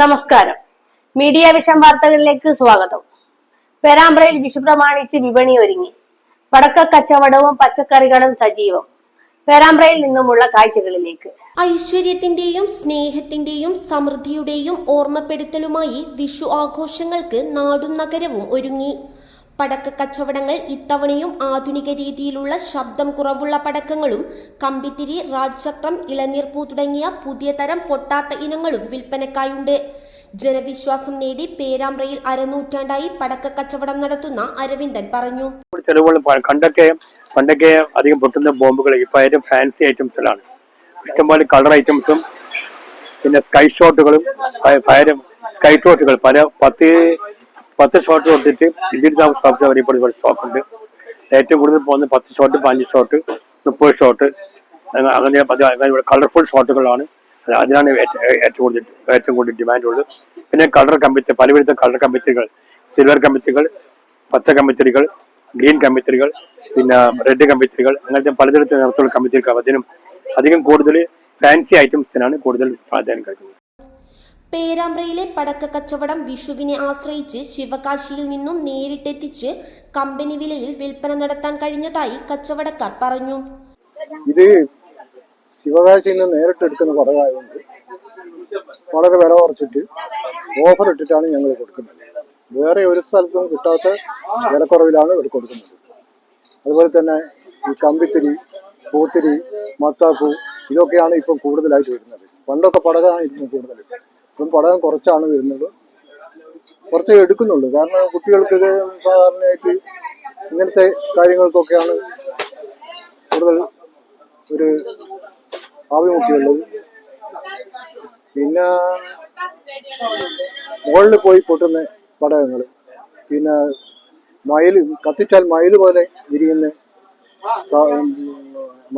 നമസ്കാരം. Media vision വാർത്തകളിലേക്ക് സ്വാഗതം. പേരാമ്പ്രയിൽ വിഷു പ്രമാണിച്ച് വിപണി ഒരുങ്ങി. പടക്ക കച്ചവടവും പച്ചക്കറികളും സജീവം. പേരാമ്പ്രയിൽ നിന്നുമുള്ള കാഴ്ചകളിലേക്ക്. ഐശ്വര്യത്തിന്റെയും സ്നേഹത്തിന്റെയും സമൃദ്ധിയുടെയും ഓർമ്മപ്പെടുത്തലുമായി വിഷു ആഘോഷങ്ങൾക്ക് നാടും നഗരവും ഒരുങ്ങി. പടക്ക കച്ചവടങ്ങൾ ഇത്തവണയും ആധുനിക രീതിയിലുള്ള ശബ്ദം കുറവുള്ള പടക്കങ്ങളും കമ്പിത്തിരി, രാജചക്രം, ഇളനീർപ്പൂ തുടങ്ങിയ പുതിയ തരം പൊട്ടാത്ത ഇനങ്ങളും വിൽപ്പനക്കായുണ്ട്. ജനവിശ്വാസം നേടി പേരാമ്പ്രയിൽ അരനൂറ്റാണ്ടായി പടക്ക കച്ചവടം നടത്തുന്ന അരവിന്ദൻ പറഞ്ഞു. പണ്ടൊക്കെ അധികം പൊട്ടുന്ന ബോംബുകൾ ഇപ്പൊ ഏറ്റവും ഫാൻസി ഐറ്റംസിലാണ്. ഇഷ്ടംപോലെ കളർ ഐറ്റംസും പിന്നെ സ്കൈ ഷോട്ടുകളും സ്കൈ ഷോട്ടുകൾ പല 10 ഷോട്ട് തൊട്ടിട്ട് ഇന്ത്യൻ ഷോപ്പ് വരെ ഇപ്പോൾ സ്റ്റോക്കുണ്ട്. ഏറ്റവും കൂടുതൽ പോകുന്ന 10 ഷോട്ട്, 5 ഷോട്ട്, 30 ഷോട്ട്, അങ്ങനെ കളർഫുൾ ഷോട്ടുകളാണ്. അതിനാണ് ഏറ്റവും കൂടുതൽ ഡിമാൻഡ് ഉള്ളത്. പിന്നെ കളർ കമ്പിത്തിരി, പലവിധ കളർ കമ്പിത്തിരികൾ, സിൽവർ കമ്പിത്തിരികൾ, പച്ച കമ്പിത്തിരികൾ, ഗ്രീൻ കമ്പിത്തിരികൾ, പിന്നെ റെഡ് കമ്പിത്തിരികൾ, അങ്ങനത്തെ പലതരത്തിൽ നിറത്തുള്ള കമ്പിത്തിരികൾ. അതിനും അധികം കൂടുതൽ ഫാൻസി ഐറ്റംസിനാണ് കൂടുതൽ പ്രാധാന്യം കഴിക്കുന്നത്. പേരാമ്പ്രയിലെ പടക്ക കച്ചവടം വിഷുവിനെ ആശ്രയിച്ച് ശിവകാശിയിൽ നിന്നും നേരിട്ടെത്തിച്ച് കമ്പനി വിലയിൽ വിൽപ്പന നടത്താൻ കഴിഞ്ഞതായി കച്ചവടക്കാർ പറഞ്ഞു. ഇത് ശിവകാശിയിൽ നിന്ന് നേരിട്ട് എടുക്കുന്ന പടകമായതുകൊണ്ട് വളരെ വില കുറച്ചിട്ട് ഓഫർ ഇട്ടിട്ടാണ് ഞങ്ങൾ കൊടുക്കുന്നത്. വേറെ ഒരു സ്ഥലത്തും കിട്ടാത്ത വിലക്കുറവിലാണ് ഇവിടെ കൊടുക്കുന്നത്. അതുപോലെ തന്നെ ഈ കമ്പിത്തിരി, പൂത്തിരി, മത്താപ്പൂ ഇതൊക്കെയാണ് ഇപ്പം കൂടുതലായിട്ട് വരുന്നത്. പണ്ടൊക്കെ പടകമായിരുന്നു കൂടുതൽ. ഇപ്പം പടകം കുറച്ചാണ് വരുന്നത്. കുറച്ചേ എടുക്കുന്നുള്ളൂ. കാരണം കുട്ടികൾക്ക് സാധാരണയായിട്ട് ഇങ്ങനത്തെ കാര്യങ്ങൾക്കൊക്കെയാണ് കൂടുതൽ ഒരു ആഭിമുഖ്യമുള്ളത്. പിന്നെ മുകളിൽ പോയി പൊട്ടുന്ന പടകങ്ങൾ, പിന്നെ മയിൽ കത്തിച്ചാൽ മയിൽ പോലെ വിരിയുന്ന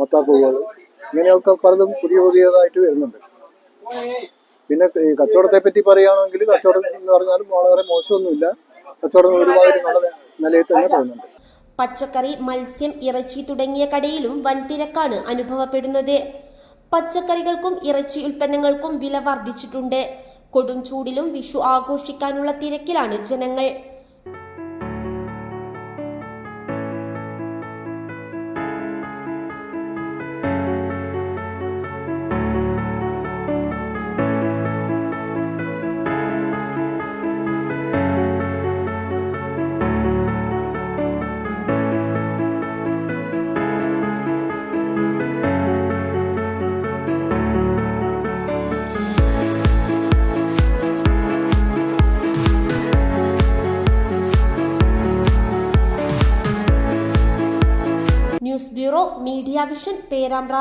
മത്താപ്പൂകൾ, ഇങ്ങനെയൊക്കെ പലതും പുതിയതായിട്ട് വരുന്നുണ്ട്. പിന്നെ ഈ കച്ചവടത്തെ പറ്റി പറയുകയാണെങ്കിൽ കച്ചവടം എന്ന് പറഞ്ഞാലും വളരെ മോശമൊന്നുമില്ല. കച്ചവടം ഒരുമാതിരി നല്ല നിലയിൽ തന്നെ പോകുന്നുണ്ട്. പച്ചക്കറി, മത്സ്യം, ഇറച്ചി തുടങ്ങിയ കടയിലും വൻ തിരക്കാണ് അനുഭവപ്പെടുന്നത്. പച്ചക്കറികൾക്കും ഇറച്ചി ഉൽപ്പന്നങ്ങൾക്കും വില വർദ്ധിച്ചിട്ടുണ്ട്. കൊടും ചൂടിലും വിഷു ആഘോഷിക്കാനുള്ള തിരക്കിലാണ് ജനങ്ങൾ. News bureau, media vision, Perambra.